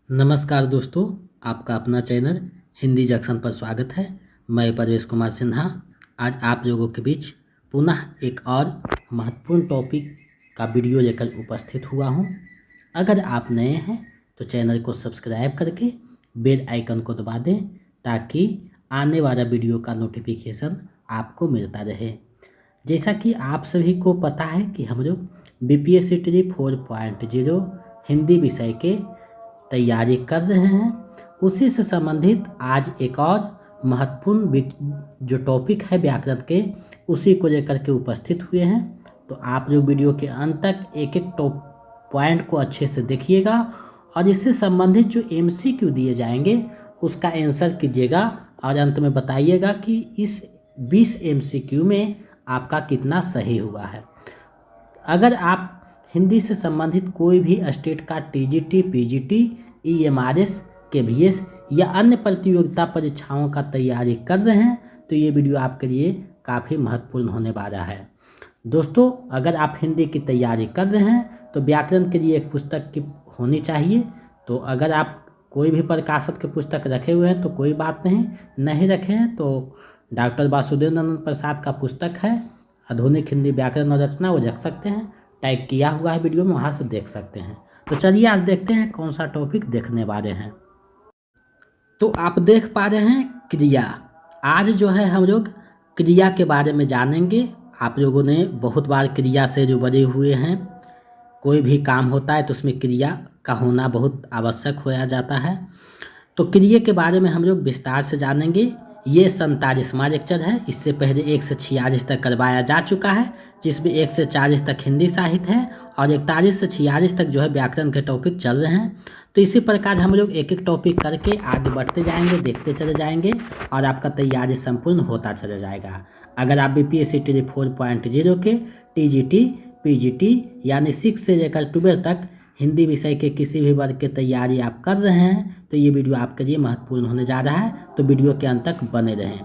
नमस्कार दोस्तों, आपका अपना चैनल हिंदी जंक्शन पर स्वागत है। मैं परवेश कुमार सिन्हा आज आप लोगों के बीच पुनः एक और महत्वपूर्ण टॉपिक का वीडियो लेकर उपस्थित हुआ हूं। अगर आप नए हैं तो चैनल को सब्सक्राइब करके बेल आइकन को दबा दें ताकि आने वाला वीडियो का नोटिफिकेशन आपको मिलता रहे। जैसा कि आप सभी को पता है कि हम लोग बीपीएससी ट्री 4.0 हिंदी विषय के तैयारी कर रहे हैं। उसी से संबंधित आज एक और महत्वपूर्ण जो टॉपिक है व्याकरण के, उसी को लेकर के उपस्थित हुए हैं। तो आप लोग वीडियो के अंत तक एक एक टॉप पॉइंट को अच्छे से देखिएगा और इससे संबंधित जो एमसीक्यू दिए जाएंगे उसका आंसर कीजिएगा और अंत में बताइएगा कि इस 20 एमसीक्यू में आपका कितना सही हुआ है। अगर आप हिंदी से संबंधित कोई भी स्टेट का टीजीटी, पीजीटी, ईएमआरएस, केवीएस या अन्य प्रतियोगिता परीक्षाओं का तैयारी कर रहे हैं तो ये वीडियो आपके लिए काफ़ी महत्वपूर्ण होने वाला है। दोस्तों, अगर आप हिंदी की तैयारी कर रहे हैं तो व्याकरण के लिए एक पुस्तक की होनी चाहिए। तो अगर आप कोई भी प्रकाशक के पुस्तक रखे हुए हैं तो कोई बात नहीं रखे हैं तो डॉक्टर वासुदेव नंदन प्रसाद का पुस्तक है आधुनिक हिंदी व्याकरण और रचना, वो रख सकते हैं। टाइप किया हुआ है वीडियो में, वहाँ से देख सकते हैं। तो चलिए आज देखते हैं कौन सा टॉपिक देखने वाले हैं। तो आप देख पा रहे हैं क्रिया। आज जो है हम लोग क्रिया के बारे में जानेंगे। आप लोगों ने बहुत बार क्रिया से जो बने हुए हैं, कोई भी काम होता है तो उसमें क्रिया का होना बहुत आवश्यक होया जाता है। तो क्रिया के बारे में हम लोग विस्तार से जानेंगे। ये 47वां लेक्चर है। इससे पहले 1 से 46 तक करवाया जा चुका है, जिसमें 1 से 40 तक हिंदी साहित्य है और 41 से 46 तक जो है व्याकरण के टॉपिक चल रहे हैं। तो इसी प्रकार हम लोग एक एक टॉपिक करके आगे बढ़ते जाएंगे, देखते चले जाएंगे और आपका तैयारी संपूर्ण होता चला जाएगा। अगर आप बीपीएससी ट्री 4.0 के टीजीटी, पीजीटी यानी 6 से लेकर 12 तक हिंदी विषय के किसी भी वर्ग की तैयारी आप कर रहे हैं तो ये वीडियो आपके लिए महत्वपूर्ण होने जा रहा है। तो वीडियो के अंत तक बने रहें।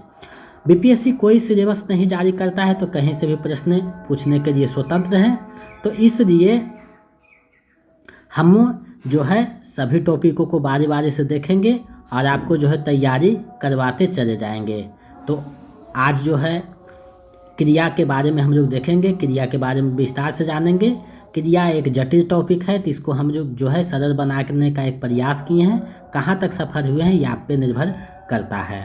बीपीएससी कोई सिलेबस नहीं जारी करता है तो कहीं से भी प्रश्न पूछने के लिए स्वतंत्र है। तो इसलिए हम जो है सभी टॉपिकों को बारी बारी से देखेंगे और आपको जो है तैयारी करवाते चले जाएंगे। तो आज जो है क्रिया के बारे में हम लोग देखेंगे, क्रिया के बारे में विस्तार से जानेंगे। क्रिया एक जटिल टॉपिक है तो इसको हम लोग जो है सरल बनाने का एक प्रयास किए हैं। कहाँ तक सफल हुए हैं ये आप पे निर्भर करता है।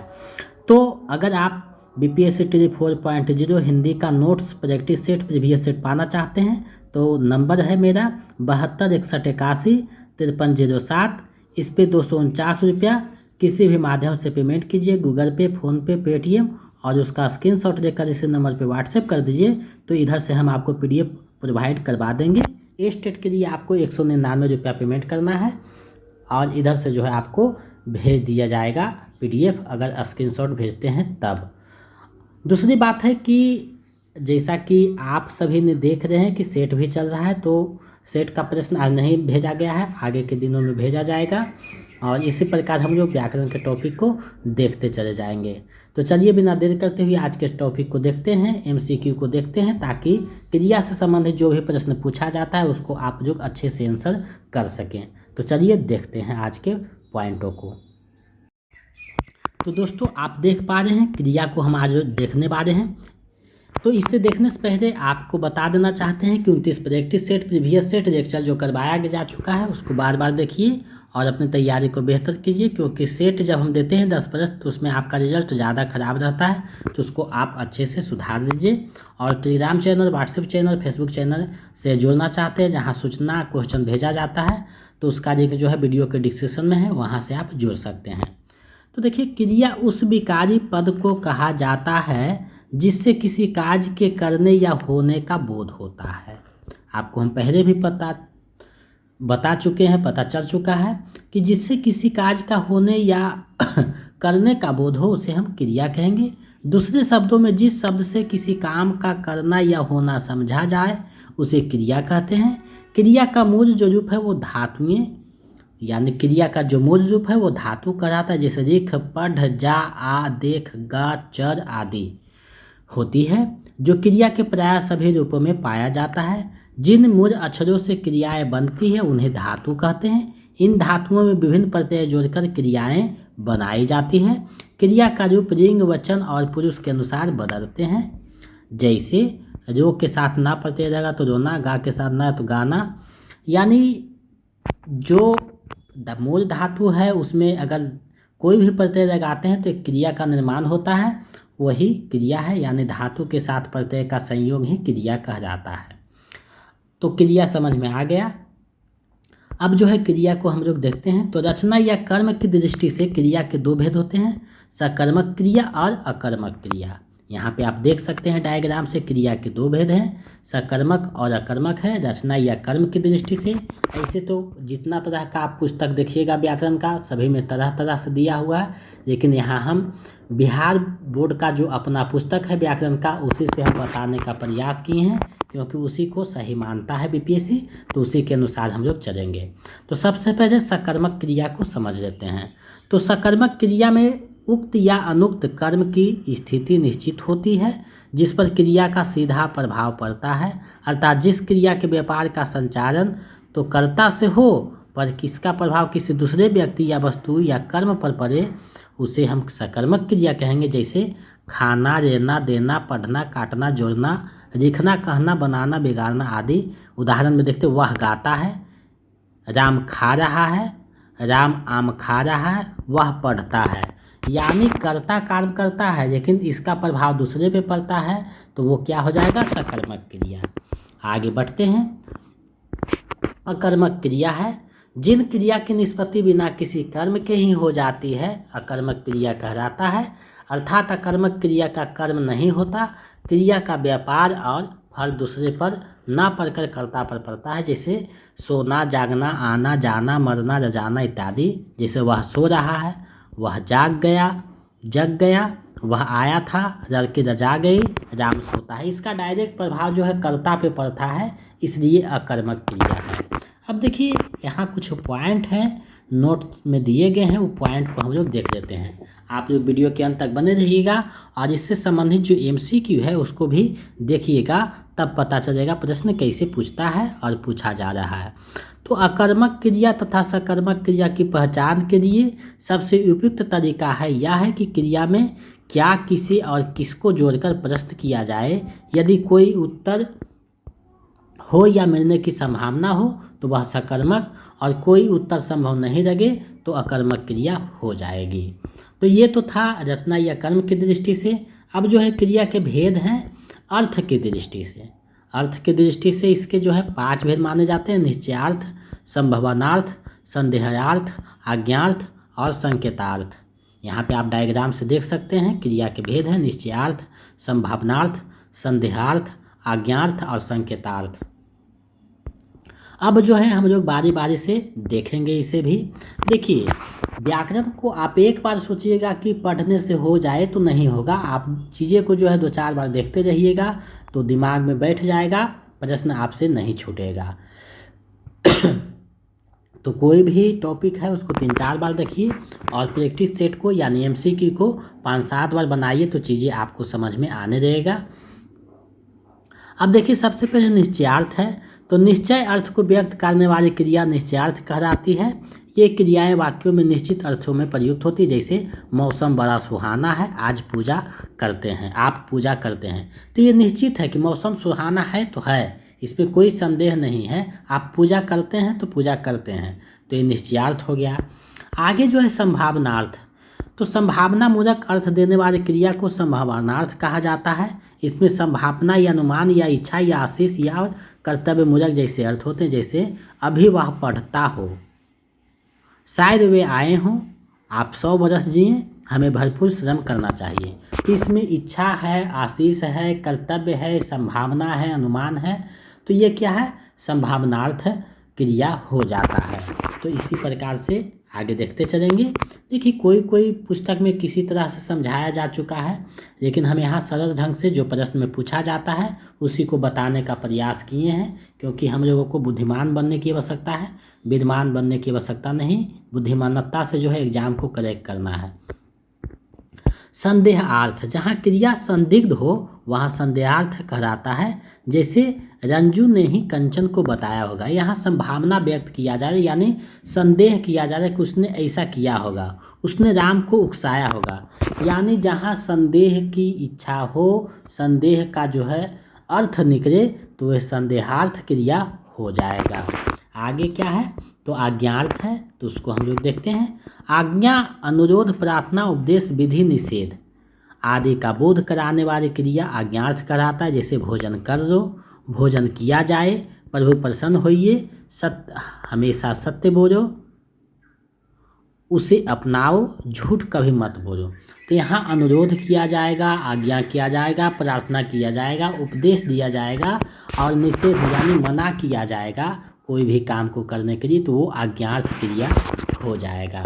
तो अगर आप बीपीएससी ट्री 4.0 हिंदी का notes, practice set, previous set पाना चाहते हैं तो नंबर है मेरा 72 61 81 5307। इस पर 249 रुपया किसी भी माध्यम से पेमेंट कीजिए, गूगल पे, फ़ोनपे, पेटीएम, और उसका स्क्रीनशॉट लेकर इसी नंबर पे व्हाट्सएप कर दीजिए। तो इधर से हम आपको पीडीएफ प्रोवाइड करवा देंगे। ए स्टेट के लिए आपको 199 रुपया पेमेंट करना है और इधर से जो है आपको भेज दिया जाएगा पीडीएफ, अगर स्क्रीनशॉट भेजते हैं तब। दूसरी बात है कि जैसा कि आप सभी ने देख रहे हैं कि सेट भी चल रहा है, तो सेट का प्रश्न आज नहीं भेजा गया है, आगे के दिनों में भेजा जाएगा और इसी प्रकार हम लोग व्याकरण के टॉपिक को देखते चले जाएंगे। तो चलिए बिना देर करते हुए आज के टॉपिक को देखते हैं, एमसीक्यू को देखते हैं, ताकि क्रिया से संबंधित जो भी प्रश्न पूछा जाता है उसको आप लोग अच्छे से आंसर कर सकें। तो चलिए देखते हैं आज के पॉइंटों को। तो दोस्तों, आप देख पा रहे हैं क्रिया को हम आज देखने वाले हैं। तो इससे देखने से पहले आपको बता देना चाहते हैं कि 29 practice set, previous set lecture जो करवाया जा चुका है उसको बार बार देखिए और अपनी तैयारी को बेहतर कीजिए, क्योंकि सेट जब हम देते हैं 10 प्रश्न तो उसमें आपका रिजल्ट ज़्यादा खराब रहता है। तो उसको आप अच्छे से सुधार लीजिए। और Telegram channel, WhatsApp channel, Facebook channel से जुड़ना चाहते हैं जहाँ सूचना क्वेश्चन भेजा जाता है तो उसका लिंक जो है वीडियो के डिस्क्रिप्शन में है, वहाँ से आप जुड़ सकते हैं। तो देखिए, क्रिया उस विकारी पद को कहा जाता है जिससे किसी कार्य के करने या होने का बोध होता है। आपको हम पहले भी बता चुके हैं, पता चल चुका है कि जिससे किसी कार्य का होने या करने का बोध हो उसे हम क्रिया कहेंगे। दूसरे शब्दों में जिस शब्द से किसी काम का करना या होना समझा जाए उसे क्रिया कहते हैं। क्रिया का मूल जो रूप है वो धातुएं, यानी क्रिया का जो मूल रूप है वो धातु कहलाता है, जैसे लिख, पढ़, जा, आ, देख, गा, चर आदि होती है, जो क्रिया के प्राय सभी रूपों में पाया जाता है। जिन मूल अक्षरों से क्रियाएं बनती है उन्हें धातु कहते हैं। इन धातुओं में विभिन्न प्रत्यय जोड़कर क्रियाएं बनाई जाती हैं। क्रिया का रूप लिंग, वचन और पुरुष के अनुसार बदलते हैं। जैसे रो के साथ ना प्रत्यय रहेगा तो रोना, गा के साथ ना तो गाना। यानी जो मूल धातु है उसमें अगर कोई भी प्रत्यय लगाते हैं तो एक क्रिया का निर्माण होता है, वही क्रिया है। यानी धातु के साथ प्रत्यय का संयोग ही क्रिया कहा जाता है। तो क्रिया समझ में आ गया। अब जो है क्रिया को हम लोग देखते हैं। तो रचना या कर्म की दृष्टि से क्रिया के दो भेद होते हैं, सकर्मक क्रिया और अकर्मक क्रिया। यहाँ पे आप देख सकते हैं डायग्राम से क्रिया के दो भेद हैं, सकर्मक और अकर्मक है, रचना या कर्म की दृष्टि से। ऐसे तो जितना तरह का आप पुस्तक देखिएगा व्याकरण का, सभी में तरह तरह से दिया हुआ है, लेकिन यहाँ हम बिहार बोर्ड का जो अपना पुस्तक है व्याकरण का, उसी से हम बताने का प्रयास किए हैं, क्योंकि उसी को सही मानता है बीपीएससी, तो उसी के अनुसार हम लोग चलेंगे। तो सबसे पहले सकर्मक क्रिया को समझ लेते हैं। तो सकर्मक क्रिया में उक्त या अनुक्त कर्म की स्थिति निश्चित होती है, जिस पर क्रिया का सीधा प्रभाव पड़ता है। अर्थात जिस क्रिया के व्यापार का संचालन तो कर्ता से हो, पर किसका प्रभाव किसी दूसरे व्यक्ति या वस्तु या कर्म पर पड़े, उसे हम सकर्मक क्रिया कहेंगे। जैसे खाना, रहना, देना, पढ़ना, काटना, जोड़ना, लिखना, कहना, बनाना, बिगाड़ना आदि। उदाहरण में देखते, वह गाता है, राम खा रहा है, राम आम खा रहा है, वह पढ़ता है। यानी कर्ता कार्य करता है, लेकिन इसका प्रभाव दूसरे पे पड़ता है, तो वो क्या हो जाएगा, सकर्मक क्रिया। आगे बढ़ते हैं। अकर्मक क्रिया है, जिन क्रिया की निष्पत्ति बिना किसी कर्म के ही हो जाती है, अकर्मक क्रिया कहलाता है। अर्थात अकर्मक क्रिया का कर्म नहीं होता, क्रिया का व्यापार और फल दूसरे पर ना पड़कर कर्ता पर पड़ता है। जैसे सोना, जागना, आना, जाना, मरना, रजाना इत्यादि। जैसे वह सो रहा है, वह जग गया, वह आया था, लड़की रजा गई, राम सोता है। इसका डायरेक्ट प्रभाव जो है कर्ता पे पड़ता है, इसलिए अकर्मक क्रिया है। अब देखिए यहाँ कुछ पॉइंट हैं नोट्स में दिए गए हैं, वो पॉइंट को हम लोग देख लेते हैं। आप लोग वीडियो के अंत तक बने रहिएगा और इससे संबंधित जो MCQ है उसको भी देखिएगा, तब पता चलेगा प्रश्न कैसे पूछता है और पूछा जा रहा है। तो अकर्मक क्रिया तथा सकर्मक क्रिया की पहचान के लिए सबसे उपयुक्त तरीका है यह है कि क्रिया में क्या, किसे और किसको जोड़कर प्रश्न किया जाए। यदि कोई उत्तर हो या मिलने की संभावना हो तो वह सकर्मक, और कोई उत्तर संभव नहीं लगे तो अकर्मक क्रिया हो जाएगी। तो ये तो था रचना या कर्म की दृष्टि से। अब जो है क्रिया के भेद हैं अर्थ की दृष्टि से। अर्थ की दृष्टि से इसके जो है 5 भेद माने जाते हैं, निश्चयार्थ, संभावनार्थ, संदेहार्थ, आज्ञार्थ और संकेतार्थ। यहाँ पे आप डायग्राम से देख सकते हैं क्रिया के भेद हैं निश्चयार्थ, संभावनार्थ, संदेहार्थ, आज्ञार्थ और संकेतार्थ। अब जो है हम लोग बारी बारी से देखेंगे इसे भी। देखिए व्याकरण को आप एक बार सोचिएगा कि पढ़ने से हो जाए तो नहीं होगा, आप चीज़ें को जो है 2-4 बार देखते रहिएगा तो दिमाग में बैठ जाएगा, प्रश्न आपसे नहीं छूटेगा। तो कोई भी टॉपिक है उसको 3-4 बार देखिए और प्रैक्टिस सेट को यानी MCQ को 5-7 बार बनाइए, तो चीज़ें आपको समझ में आने रहेगा। अब देखिए सबसे पहले निश्चयार्थ है। तो निश्चय अर्थ को व्यक्त करने वाली क्रिया निश्चयार्थ कहलाती है। ये क्रियाएं वाक्यों में निश्चित अर्थों में प्रयुक्त होती, जैसे मौसम बड़ा सुहाना है, आज पूजा करते हैं, आप पूजा करते हैं। तो ये निश्चित है कि मौसम सुहाना है तो है, इसमें कोई संदेह नहीं है, आप पूजा करते हैं तो पूजा करते हैं, तो ये निश्चयार्थ हो गया। आगे जो है संभावनार्थ। तो संभावना मूलक अर्थ देने वाली क्रिया को संभावनार्थ कहा जाता है। इसमें संभावना या अनुमान या इच्छा या आशीष या कर्तव्य मूलक जैसे अर्थ होते हैं, जैसे अभी वह पढ़ता हो, शायद वे आए हों, आप 100 बरस जिए, हमें भरपूर श्रम करना चाहिए। तो इसमें इच्छा है, आशीष है, कर्तव्य है, संभावना है, अनुमान है, तो ये क्या है, संभावनार्थ क्रिया हो जाता है। तो इसी प्रकार से आगे देखते चलेंगे। देखिए कोई पुस्तक में किसी तरह से समझाया जा चुका है, लेकिन हम यहाँ सरल ढंग से जो प्रश्न में पूछा जाता है उसी को बताने का प्रयास किए हैं, क्योंकि हम लोगों को बुद्धिमान बनने की आवश्यकता है, विद्वान बनने की आवश्यकता नहीं। बुद्धिमानता से जो है एग्जाम को करेक्ट करना है। संदेहार्थ, जहाँ क्रिया संदिग्ध हो वहाँ संदेहार्थ कहलाता है। जैसे रंजू ने ही कंचन को बताया होगा, यहाँ संभावना व्यक्त किया जा रहा है, यानी संदेह किया जा रहा है कि उसने ऐसा किया होगा, उसने राम को उकसाया होगा। यानी जहाँ संदेह की इच्छा हो, संदेह का जो है अर्थ निकले, तो वह संदेहार्थ क्रिया हो जाएगा। आगे क्या है, तो आज्ञार्थ है, तो उसको हम लोग देखते हैं। आज्ञा, अनुरोध, प्रार्थना, उपदेश, विधि, निषेध आदि का बोध कराने वाली क्रिया आज्ञार्थ कराता है। जैसे भोजन कर लो, भोजन किया जाए, प्रभु प्रसन्न होइए, हमेशा सत्य बोलो, उसे अपनाओ, झूठ कभी मत बोलो। तो यहाँ अनुरोध किया जाएगा, आज्ञा किया जाएगा, प्रार्थना किया जाएगा, उपदेश दिया जाएगा और निषेध यानी मना किया जाएगा कोई भी काम को करने के लिए, तो वो आज्ञार्थ क्रिया हो जाएगा।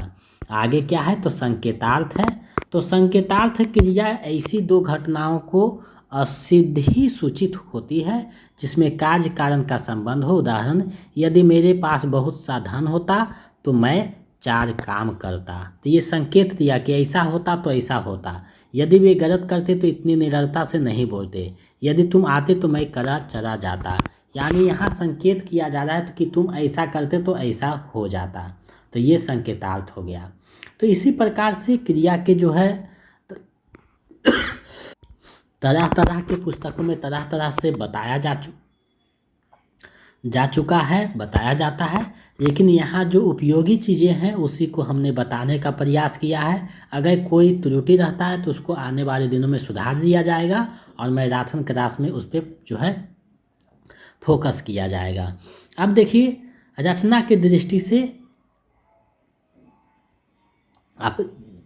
आगे क्या है, तो संकेतार्थ है। तो संकेतार्थ क्रिया ऐसी दो घटनाओं को असिद्धि सूचित होती है जिसमें कार्य कारण का संबंध हो। उदाहरण, यदि मेरे पास बहुत सा धन होता तो मैं 4 काम करता, तो ये संकेत दिया कि ऐसा होता तो ऐसा होता। यदि वे गलत करते तो इतनी निडरता से नहीं बोलते, यदि तुम आते तो मैं करा चला जाता। यानी यहाँ संकेत किया जा रहा है कि तुम ऐसा करते तो ऐसा हो जाता, तो ये संकेतार्थ हो गया। तो इसी प्रकार से क्रिया के जो है तरह तरह के पुस्तकों में तरह तरह से बताया जा चुका है, बताया जाता है, लेकिन यहाँ जो उपयोगी चीज़ें हैं उसी को हमने बताने का प्रयास किया है। अगर कोई त्रुटि रहता है तो उसको आने वाले दिनों में सुधार दिया जाएगा और मैराथन क्लास में उस पर जो है फोकस किया जाएगा। अब देखिए, रचना की दृष्टि से आप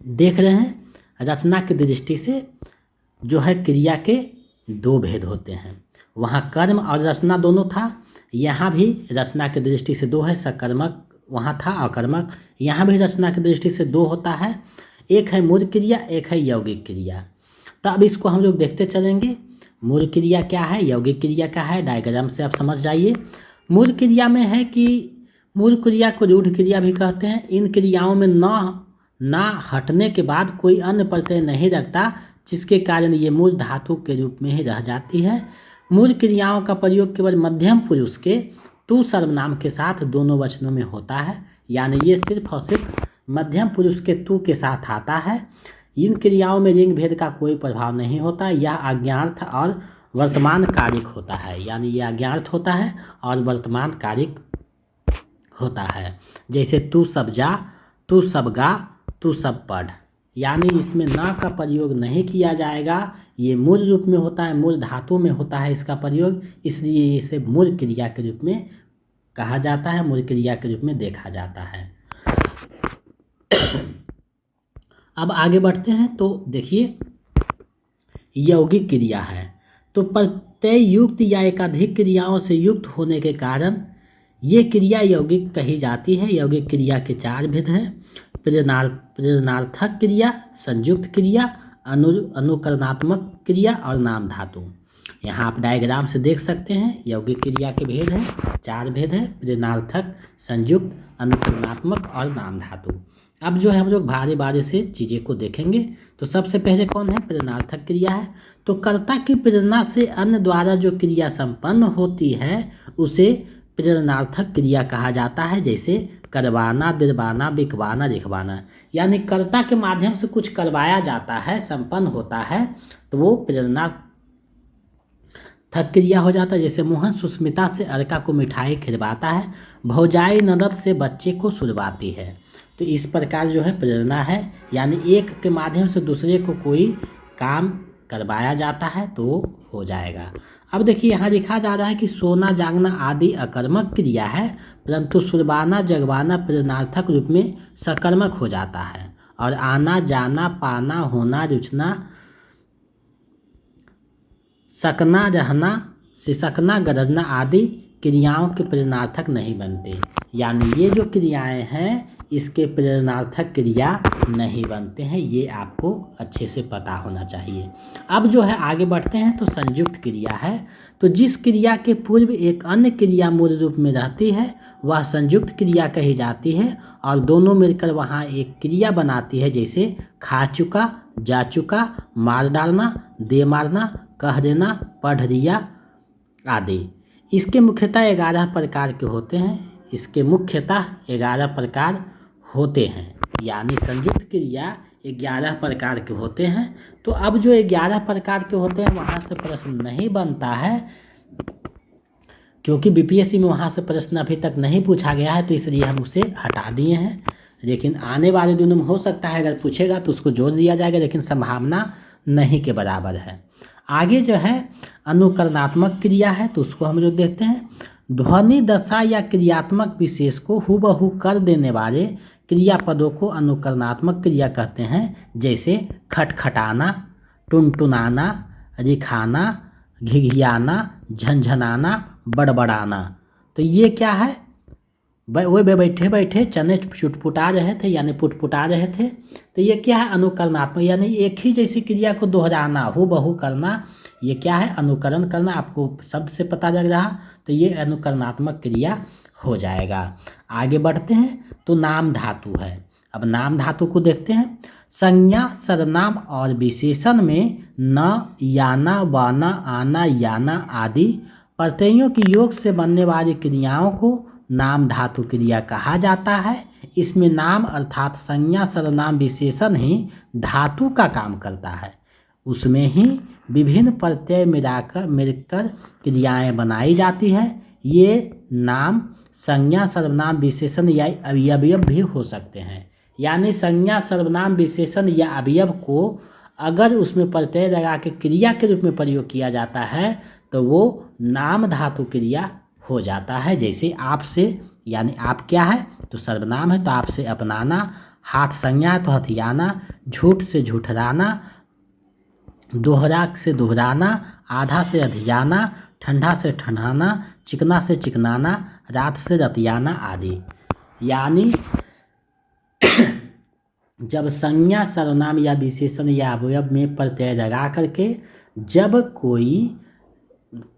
देख रहे हैं, रचना की दृष्टि से जो है क्रिया के 2 भेद होते हैं। वहाँ कर्म और रचना दोनों था, यहाँ भी रचना की दृष्टि से 2 है। सकर्मक वहाँ था, अकर्मक यहाँ भी रचना की दृष्टि से 2 होता है। एक है मूल क्रिया, एक है यौगिक क्रिया। तो अब इसको हम लोग देखते चलेंगे। मूल क्रिया क्या है, यौगिक क्रिया क्या है, डायग्राम से आप समझ जाइए। मूल क्रिया में है कि मूल क्रिया को रूढ़ क्रिया भी कहते हैं। इन क्रियाओं में ना हटने के बाद कोई अन्य प्रत्यय नहीं रखता, जिसके कारण ये मूल धातु के रूप में ही रह जाती है। मूल क्रियाओं का प्रयोग केवल मध्यम पुरुष के तू सर्वनाम के साथ दोनों वचनों में होता है, यानी ये सिर्फ और सिर्फ मध्यम पुरुष के तू के साथ आता है। इन क्रियाओं में लिंग भेद का कोई प्रभाव नहीं होता। यह आज्ञार्थ और वर्तमान कारिक होता है, यानी यह आज्ञार्थ होता है और वर्तमान कारिक होता है। जैसे तू सब जा, तू सब गा, तू सब पढ़, यानी इसमें ना का प्रयोग नहीं किया जाएगा। ये मूल रूप में होता है, मूल धातु में होता है इसका प्रयोग, इसलिए इसे मूल क्रिया के रूप में कहा जाता है, मूल क्रिया के रूप में देखा जाता है। अब आगे बढ़ते हैं, तो देखिए यौगिक क्रिया है। तो प्रत्यय युक्त या एकाधिक क्रियाओं से युक्त होने के कारण ये क्रिया यौगिक कही जाती है। यौगिक क्रिया के 4 भेद हैं, प्रेरणार्थक क्रिया, संयुक्त क्रिया, अनुकरणात्मक क्रिया और नाम धातु। यहाँ आप डायग्राम से देख सकते हैं यौगिक क्रिया के भेद हैं, 4 भेद हैं, प्रेरणार्थक, संयुक्त, अनुकरणात्मक और नाम धातु। अब जो है हम लोग बारी बारी से चीज़ें को देखेंगे। तो सबसे पहले कौन है, प्रेरणार्थक क्रिया है। तो कर्ता की प्रेरणा से अन्य द्वारा जो क्रिया संपन्न होती है उसे प्रेरणार्थक क्रिया कहा जाता है। जैसे करवाना, दिलवाना, बिकवाना, लिखवाना, यानी कर्ता के माध्यम से कुछ करवाया जाता है, संपन्न होता है, तो वो प्रेरणार्थक क्रिया हो जाता है। जैसे मोहन सुस्मिता से अलका को मिठाई खिलवाता है, भौजाई ननद से बच्चे को सुलवाती है। तो इस प्रकार जो है प्रेरणा है, यानी एक के माध्यम से दूसरे को कोई काम करवाया जाता है तो हो जाएगा। अब देखिए यहाँ लिखा जा रहा है कि सोना, जागना आदि अकर्मक क्रिया है, परंतु सुलवाना, जगवाना प्रेरणार्थक रूप में सकर्मक हो जाता है। और आना, जाना, पाना, होना, रुचना, सकना, रहना, सिसकना, गरजना आदि क्रियाओं के प्रेरणार्थक नहीं बनते, यानी ये जो क्रियाएं हैं इसके प्रेरणार्थक क्रिया नहीं बनते हैं, ये आपको अच्छे से पता होना चाहिए। अब जो है आगे बढ़ते हैं तो संयुक्त क्रिया है। तो जिस क्रिया के पूर्व एक अन्य क्रिया मूल रूप में रहती है वह संयुक्त क्रिया कही जाती है और दोनों मिलकर वहाँ एक क्रिया बनाती है, जैसे खा चुका, जा चुका, मार डालना, दे मारना, कह देना, पढ़ दिया आदि। इसके मुख्यतः 11 प्रकार के होते हैं। इसके मुख्यतः 11 प्रकार होते हैं, यानी संयुक्त क्रिया 11 प्रकार के होते हैं। तो अब जो 11 प्रकार के होते हैं वहाँ से प्रश्न नहीं बनता है, क्योंकि बीपीएससी में वहाँ से प्रश्न अभी तक नहीं पूछा गया है, तो इसलिए हम उसे हटा दिए हैं। लेकिन आने वाले दिनों में हो सकता है अगर पूछेगा तो उसको जोड़ दिया जाएगा, लेकिन संभावना नहीं के बराबर है। आगे जो है अनुकरणात्मक क्रिया है, तो उसको हम लोग देखते हैं। ध्वनि दशा या क्रियात्मक विशेष को हूबहू कर देने वाले क्रियापदों को अनुकरणात्मक क्रिया कहते हैं, जैसे खटखटाना, टुनटुनाना, रिखाना, घिघियाना, झंझनाना, बड़बड़ाना। तो ये क्या है, वो बैठे बैठे चने चुटपुटा रहे थे यानी पुटपुटा रहे थे। तो ये क्या है, अनुकरणात्मक, यानी एक ही जैसी क्रिया को दोहराना, हूबहू करना, ये क्या है, अनुकरण करना। आपको शब्द से पता लग रहा, तो ये अनुकरणात्मक क्रिया हो जाएगा। आगे बढ़ते हैं तो नाम धातु है। अब नाम धातु को देखते हैं। संज्ञा, सर्वनाम और विशेषण में न, याना, वाना, आना, याना आदि प्रत्ययों की योग से बनने वाली क्रियाओं को नाम धातु क्रिया कहा जाता है। इसमें नाम अर्थात संज्ञा, सर्वनाम, विशेषण ही धातु का काम करता है। उसमें ही विभिन्न प्रत्यय मिलकर क्रियाएं बनाई जाती है। ये नाम, संज्ञा, सर्वनाम, विशेषण या अवयव भी हो सकते हैं। यानी संज्ञा, सर्वनाम, विशेषण या अवयव को अगर उसमें प्रत्यय लगा के क्रिया के रूप में प्रयोग किया जाता है तो वो नाम धातु क्रिया हो जाता है। जैसे आपसे, यानी आप क्या है, तो सर्वनाम है तो आपसे अपनाना, हाथ संज्ञा है तो हथियाना, झूठ से झूठराना, दोहरा से दोहराना, आधा से अधियाना, ठंडा से ठंडाना, चिकना से चिकनाना, रात से रतियाना आदि। यानी जब संज्ञा, सर्वनाम या विशेषण या अवयव में प्रत्यय लगा करके जब कोई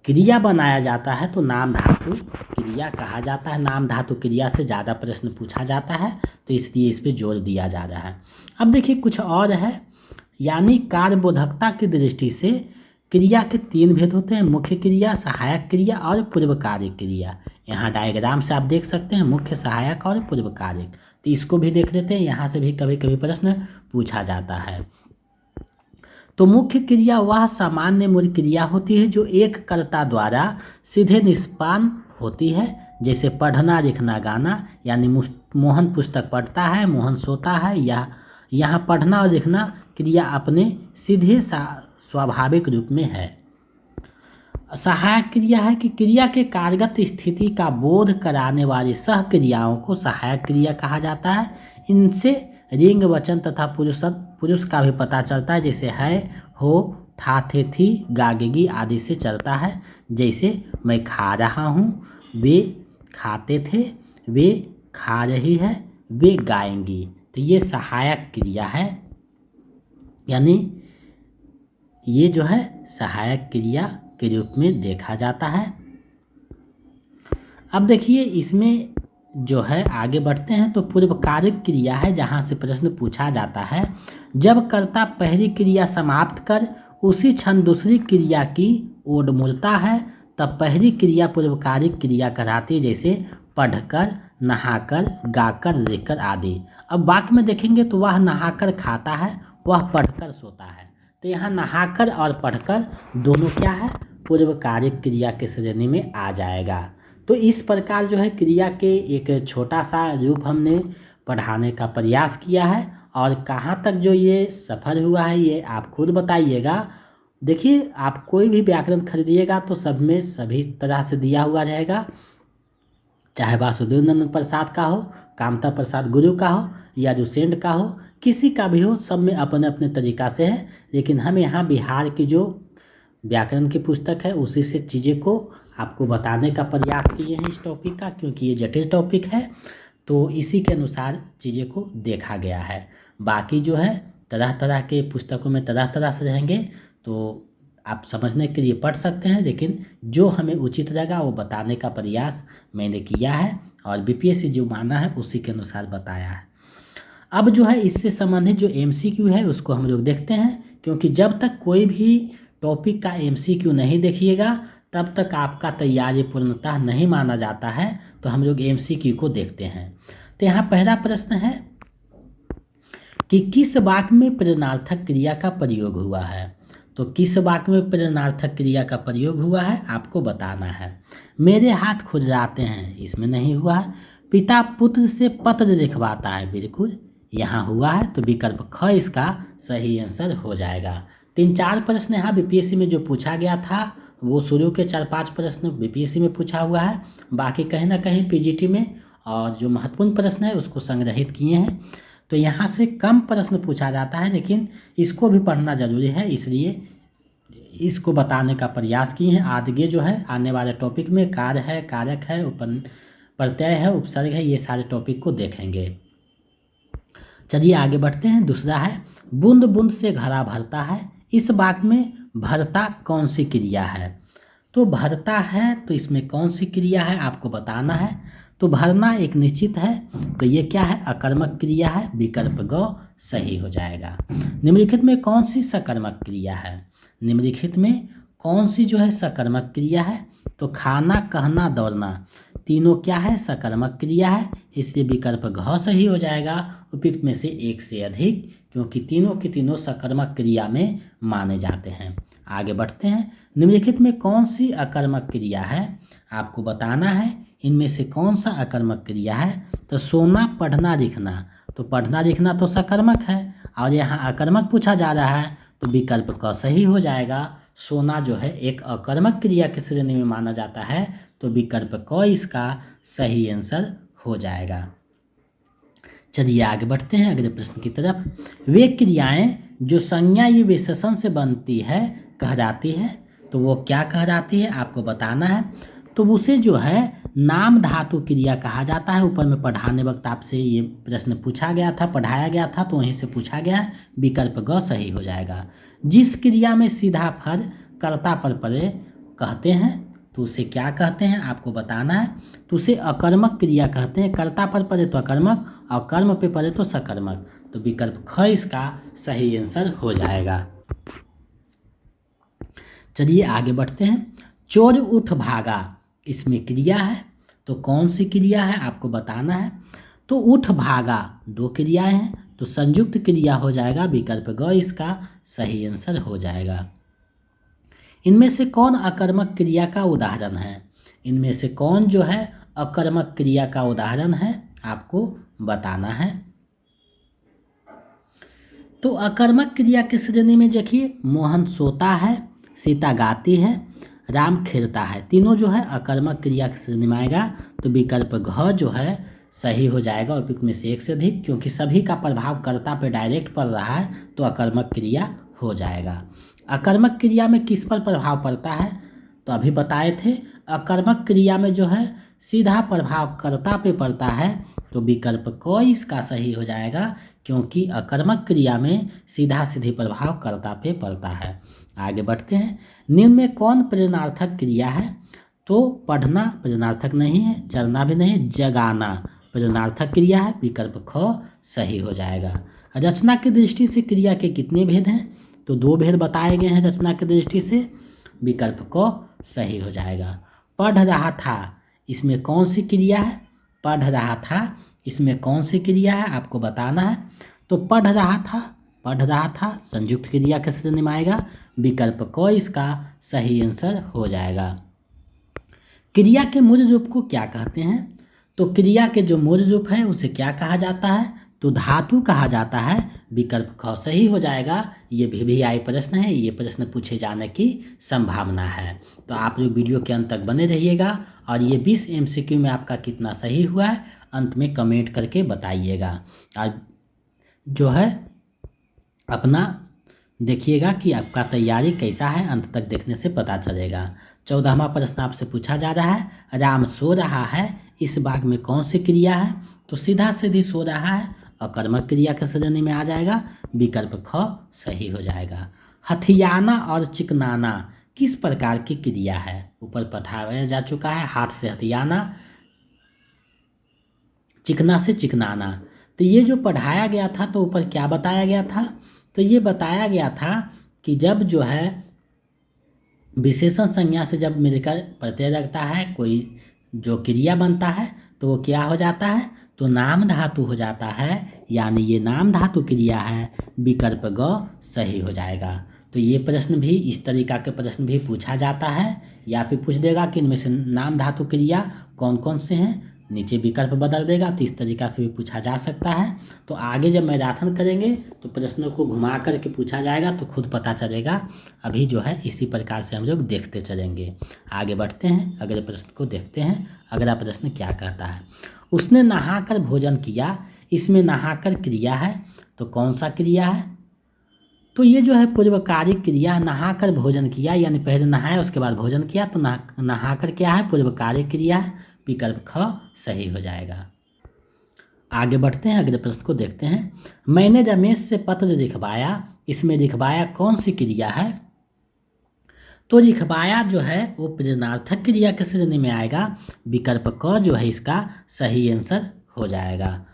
क्रिया बनाया जाता है तो नाम धातु क्रिया कहा जाता है। नाम धातु क्रिया से ज़्यादा प्रश्न पूछा जाता है, तो इसलिए इस पे जोर दिया जा रहा है। अब देखिए कुछ और है, यानी कार्यबोधकता की दृष्टि से क्रिया के 3 भेद होते हैं, मुख्य क्रिया, सहायक क्रिया और पूर्व कार्यक क्रिया। यहाँ डायग्राम से आप देख सकते हैं मुख्य, सहायक और पूर्व कार्यक। तो इसको भी देख लेते हैं, यहाँ से भी कभी कभी प्रश्न पूछा जाता है। तो मुख्य क्रिया वह सामान्य मूल क्रिया होती है जो एक कर्ता द्वारा सीधे निष्पन्न होती है, जैसे पढ़ना, लिखना, गाना। यानी मोहन पुस्तक पढ़ता है, मोहन सोता है। या यहाँ पढ़ना और लिखना क्रिया अपने सीधे स्वाभाविक रूप में है। सहायक क्रिया है कि क्रिया के कार्यगत स्थिति का बोध कराने वाली सह क्रियाओं को सहायक क्रिया कहा जाता है। इनसे लिंग, वचन तथा पुरुष का भी पता चलता है, जैसे है, हो, था, थे, थी, गागेगी आदि से चलता है। जैसे मैं खा रहा हूँ, वे खाते थे, वे खा रही है, वे गाएंगी। तो ये सहायक क्रिया है, यानी ये जो है सहायक क्रिया के रूप में देखा जाता है। अब देखिए इसमें जो है आगे बढ़ते हैं तो पूर्व कारक क्रिया है, जहाँ से प्रश्न पूछा जाता है। जब कर्ता पहली क्रिया समाप्त कर उसी क्षण दूसरी क्रिया की ओर मुड़ता है तब पहली क्रिया पूर्व कारक क्रिया कहलाती है, जैसे पढ़कर, नहाकर, गाकर, लिखकर आदि। अब वाक्य में देखेंगे तो वह नहाकर खाता है, वह पढ़कर सोता है। तो यहाँ नहाकर और पढ़कर दोनों क्या है, पूर्व कारक क्रिया के श्रेणी में आ जाएगा। तो इस प्रकार जो है क्रिया के एक छोटा सा रूप हमने पढ़ाने का प्रयास किया है, और कहाँ तक जो ये सफल हुआ है ये आप खुद बताइएगा। देखिए आप कोई भी व्याकरण खरीदिएगा तो सब में सभी तरह से दिया हुआ रहेगा, चाहे वासुदेव नंदन प्रसाद का हो, कामता प्रसाद गुरु का हो या रुसेंड का हो, किसी का भी हो, सब में अपने अपने तरीका से है। लेकिन हम यहाँ बिहार की जो व्याकरण की पुस्तक है उसी से चीज़ें को आपको बताने का प्रयास किए हैं इस टॉपिक का, क्योंकि ये जटिल टॉपिक है, तो इसी के अनुसार चीज़ें को देखा गया है। बाकी जो है तरह तरह के पुस्तकों में तरह तरह से रहेंगे, तो आप समझने के लिए पढ़ सकते हैं, लेकिन जो हमें उचित लगा वो बताने का प्रयास मैंने किया है और बीपीएससी जो माना है उसी के अनुसार बताया है। अब जो है इससे संबंधित जो एमसीक्यू है उसको हम लोग देखते हैं, क्योंकि जब तक कोई भी टॉपिक का एमसीक्यू नहीं देखिएगा तब तक आपका तैयारी पूर्णतः नहीं माना जाता है। तो हम लोग एमसीक्यू को देखते हैं। तो यहाँ पहला प्रश्न है कि किस वाक्य में प्रेरणार्थक क्रिया का प्रयोग हुआ है। तो किस वाक्य में प्रेरणार्थक क्रिया का प्रयोग हुआ है आपको बताना है। मेरे हाथ खुजलाते हैं, इसमें नहीं हुआ है। पिता पुत्र से पत्र लिखवाता है, बिल्कुल यहाँ हुआ है, तो विकल्प ख इसका सही आंसर हो जाएगा। 3-4 प्रश्न यहाँ बीपीएससी में जो पूछा गया था वो शुरू के 4-5 प्रश्न बीपीएससी में पूछा हुआ है, बाकी कहीं ना कहीं पीजीटी में और जो महत्वपूर्ण प्रश्न है उसको संग्रहित किए हैं। तो यहाँ से कम प्रश्न पूछा जाता है, लेकिन इसको भी पढ़ना जरूरी है, इसलिए इसको बताने का प्रयास किए हैं। आगे जो है आने वाले टॉपिक में कार्य है, कारक है, प्रत्यय है, उपसर्ग है, ये सारे टॉपिक को देखेंगे। चलिए आगे बढ़ते हैं। दूसरा है बूंद बूंद से घड़ा भरता है, इस वाक्य में भरता कौन सी क्रिया है। तो भरता है तो इसमें कौन सी क्रिया है आपको बताना है। तो भरना एक निश्चित है, तो ये क्या है, अकर्मक क्रिया है, विकल्प ग सही हो जाएगा। निम्नलिखित में कौन सी सकर्मक क्रिया है। निम्नलिखित में कौन सी जो है सकर्मक क्रिया है। तो खाना, कहना, दौड़ना तीनों क्या है, सकर्मक क्रिया है, इसलिए विकल्प घ सही हो जाएगा। उपयुक्त में से एक से अधिक, क्योंकि तीनों की तीनों सकर्मक क्रिया में माने जाते हैं। आगे बढ़ते हैं। निम्नलिखित में कौन सी अकर्मक क्रिया है आपको बताना है। इनमें से कौन सा अकर्मक क्रिया है। तो सोना, पढ़ना, लिखना, तो पढ़ना लिखना तो सकर्मक है और यहाँ अकर्मक पूछा जा रहा है, तो विकल्प क सही हो जाएगा। सोना जो है एक अकर्मक क्रिया की श्रेणी में माना जाता है, तो विकल्प क इसका सही आंसर हो जाएगा। चलिए आगे बढ़ते हैं अगले प्रश्न की तरफ। वे क्रियाएं जो संज्ञा या विशेषण से बनती है कहलाती है। तो वो क्या कहलाती है आपको बताना है। तो उसे जो है नाम धातु क्रिया कहा जाता है। ऊपर में पढ़ाने वक्त आपसे ये प्रश्न पूछा गया था, पढ़ाया गया था, तो वहीं से पूछा गया है, विकल्प ग सही हो जाएगा। जिस क्रिया में सीधा फल कर्ता पर पड़े कहते हैं, तो उसे क्या कहते हैं आपको बताना है। तो उसे अकर्मक क्रिया कहते हैं। कर्ता पर पड़े तो अकर्मक और कर्म पे पड़े तो सकर्मक, तो विकल्प ख इसका सही आंसर हो जाएगा। चलिए आगे बढ़ते हैं। चोर उठ भागा, इसमें क्रिया है, तो कौन सी क्रिया है आपको बताना है। तो उठ भागा दो क्रियाएं हैं, तो संयुक्त क्रिया हो जाएगा, विकल्प ग इसका सही आंसर हो जाएगा। इनमें से कौन अकर्मक क्रिया का उदाहरण है। इनमें से कौन जो है अकर्मक क्रिया का उदाहरण है आपको बताना है। तो अकर्मक क्रिया की श्रेणी में देखिए, मोहन सोता है, सीता गाती है, राम खेलता है, तीनों जो है अकर्मक क्रिया की श्रेणी में आएगा, तो विकल्प घ जो है सही हो जाएगा। उपयुक्त में से एक से अधिक, क्योंकि सभी का प्रभाव कर्ता पे डायरेक्ट पड़ रहा है, तो अकर्मक क्रिया हो जाएगा। अकर्मक क्रिया में किस पर प्रभाव पड़ता है, तो अभी बताए थे अकर्मक क्रिया में जो है सीधा प्रभाव कर्ता पे पड़ता है, तो विकल्प क इसका सही हो जाएगा, क्योंकि अकर्मक क्रिया में सीधा सीधे प्रभाव कर्ता पे पड़ता है। आगे बढ़ते हैं। निम्न में कौन प्रेरणार्थक क्रिया है। तो पढ़ना प्रेरणार्थक नहीं है, चलना भी नहीं, जगाना प्रेरणार्थक क्रिया है, विकल्प ख सही हो जाएगा। रचना की दृष्टि से क्रिया के कितने भेद हैं। तो 2 भेद बताए गए हैं रचना की दृष्टि से, विकल्प क सही हो जाएगा। पढ़ रहा था, इसमें कौन सी क्रिया है। पढ़ रहा था, इसमें कौन सी क्रिया है आपको बताना है। तो पढ़ रहा था संयुक्त क्रिया के श्रेणी में आएगा, विकल्प क इसका सही आंसर हो जाएगा। क्रिया के मूल रूप को क्या कहते हैं। तो क्रिया के जो मूल रूप है उसे क्या कहा जाता है, तो धातु कहा जाता है, विकल्प ख सही हो जाएगा। ये VVI प्रश्न है, ये प्रश्न पूछे जाने की संभावना है। तो आप लोग वीडियो के अंत तक बने रहिएगा और ये 20 MCQ में आपका कितना सही हुआ है अंत में कमेंट करके बताइएगा। और जो है अपना देखिएगा कि आपका तैयारी कैसा है, अंत तक देखने से पता चलेगा। 14वां प्रश्न आपसे पूछा जा रहा है, राम सो रहा है, इस बाग में कौन सी क्रिया है? तो सीधा सीधी सो रहा है, अकर्मक क्रिया के श्रेणी में आ जाएगा, विकल्प ख सही हो जाएगा। हथियाना और चिकनाना किस प्रकार की क्रिया है? ऊपर पढ़ाया जा चुका है, हाथ से हथियाना, चिकना से चिकनाना। तो ये जो पढ़ाया गया था तो ऊपर क्या बताया गया था? तो ये बताया गया था कि जब जो है विशेषण संज्ञा से जब मिलकर प्रत्यय लगता है, कोई जो क्रिया बनता है तो वो क्या हो जाता है? तो नाम धातु हो जाता है, यानी ये नाम धातु क्रिया है, विकल्प ग सही हो जाएगा। तो ये प्रश्न भी, इस तरीका के प्रश्न भी पूछा जाता है, या फिर पूछ देगा कि इनमें से नाम धातु क्रिया कौन कौन से हैं, नीचे विकल्प बदल देगा, तो इस तरीका से भी पूछा जा सकता है। तो आगे जब मैराथन करेंगे तो प्रश्नों को घुमा करके पूछा जाएगा तो खुद पता चलेगा। अभी जो है इसी प्रकार से हम लोग देखते चलेंगे। आगे बढ़ते हैं, अगले प्रश्न को देखते हैं। अगला प्रश्न क्या कहता है? उसने नहाकर भोजन किया, इसमें नहाकर क्रिया है, तो कौन सा क्रिया है? तो ये जो है पूर्वकारी क्रिया, नहाकर भोजन किया, यानी पहले नहाया उसके बाद भोजन किया, तो नहाकर क्या है? पूर्वकारी क्रिया है, विकल्प ख सही हो जाएगा। आगे बढ़ते हैं, अगले प्रश्न को देखते हैं। मैंने रमेश से पत्र लिखवाया, इसमें लिखवाया कौन सी क्रिया है? तो लिखवाया जो है वो प्रेरणार्थक क्रिया के श्रेणी में आएगा, विकल्प क जो है इसका सही आंसर हो जाएगा।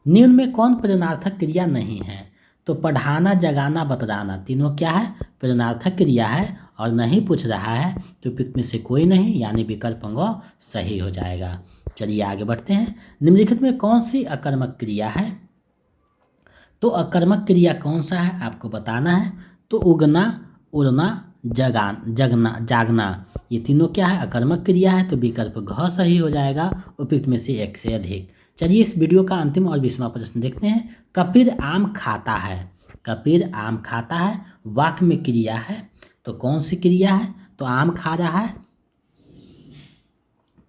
निम्न में कौन प्रेरणार्थक क्रिया नहीं है? तो पढ़ाना, जगाना, बतलाना तीनों क्या है? प्रेरणार्थक क्रिया है, और नहीं पूछ रहा है तो पिक में से कोई नहीं, यानी विकल्प ग सही हो जाएगा। चलिए आगे बढ़ते हैं। निम्नलिखित में कौन सी अकर्मक क्रिया है? तो अकर्मक क्रिया कौन सा है आपको बताना है। तो उगना, उड़ना, जगना, जागना, ये तीनों क्या है? अकर्मक क्रिया है, तो विकल्प घ सही हो जाएगा, उपयुक्त में से एक से अधिक। चलिए इस वीडियो का अंतिम और 20वां प्रश्न देखते हैं। कपिल आम खाता है, कपिल आम खाता है, वाक्य में क्रिया है, तो कौन सी क्रिया है? तो आम खा रहा है,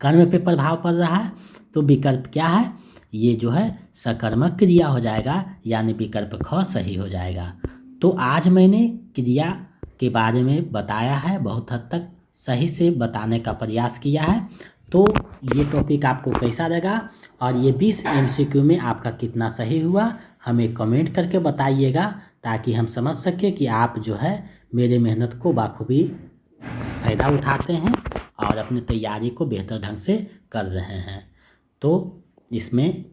कर्म पे प्रभाव पड़ रहा है, तो विकल्प क्या है? ये जो है सकर्मक क्रिया हो जाएगा, यानी विकल्प ख सही हो जाएगा। तो आज मैंने क्रिया के बारे में बताया है, बहुत हद तक सही से बताने का प्रयास किया है। तो ये टॉपिक आपको कैसा लगा, और ये 20 MCQ में आपका कितना सही हुआ, हमें कमेंट करके बताइएगा, ताकि हम समझ सकें कि आप जो है मेरे मेहनत को बाखूबी फ़ायदा उठाते हैं और अपनी तैयारी को बेहतर ढंग से कर रहे हैं। तो इसमें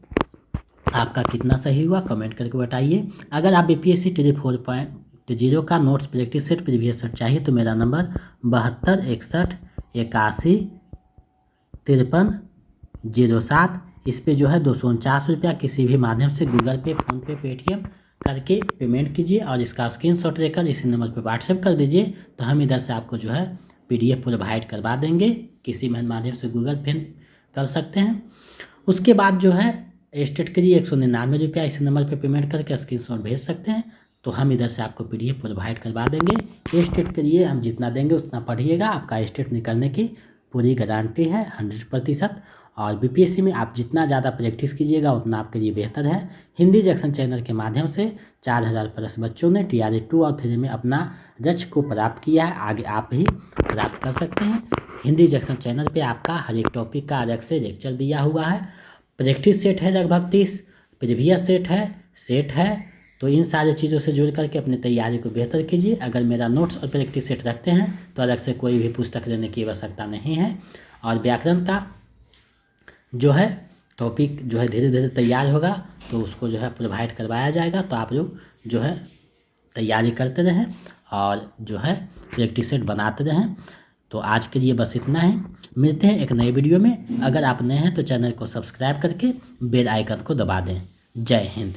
आपका कितना सही हुआ कमेंट करके बताइए। अगर आप BPSC TD 4.0 का notes practice set previous set चाहिए तो मेरा नंबर 72 61 81 53 07, इस पे जो है 249 रुपया किसी भी माध्यम से गूगल पे, फ़ोनपे, पेटीएम करके पेमेंट कीजिए, और इसका स्क्रीनशॉट लेकर इसी नंबर पे व्हाट्सएप कर दीजिए, तो हम इधर से आपको जो है PDF प्रोवाइड करवा देंगे। किसी भी माध्यम से गूगल पे कर सकते हैं। उसके बाद जो है स्टेट के लिए 199 रुपया इसी नंबर पे पेमेंट करके स्क्रीनशॉट भेज सकते हैं, तो हम इधर से आपको PDF प्रोवाइड करवा देंगे। स्टेट के लिए हम जितना देंगे उतना पढ़िएगा, आपका स्टेट निकलने की पूरी गारंटी है 100%। और BPSC में आप जितना ज़्यादा प्रैक्टिस कीजिएगा उतना आपके लिए बेहतर है। हिंदी जंक्शन चैनल के माध्यम से 4000 प्लस बच्चों ने TRE 2 और 3 में अपना लक्ष्य को प्राप्त किया है, आगे आप भी प्राप्त कर सकते हैं। हिंदी जंक्शन चैनल पे आपका हर एक टॉपिक का अलग से लेक्चर दिया हुआ है, प्रैक्टिस सेट है लगभग 30, प्रीवियस सेट है, तो इन सारी चीज़ों से जुड़ करके अपनी तैयारी को बेहतर कीजिए। अगर मेरा नोट्स और प्रैक्टिस सेट रखते हैं तो अलग से कोई भी पुस्तक लेने की आवश्यकता नहीं है। और व्याकरण का जो है टॉपिक जो है धीरे धीरे तैयार होगा, तो उसको जो है प्रोवाइड करवाया जाएगा, तो आप लोग जो है तैयारी करते रहें और जो है प्रैक्टिस सेट बनाते रहें। तो आज के लिए बस इतना ही, मिलते हैं एक नए वीडियो में। अगर आप नए हैं तो चैनल को सब्सक्राइब करके बेल आइकन को दबा दें। जय हिंद।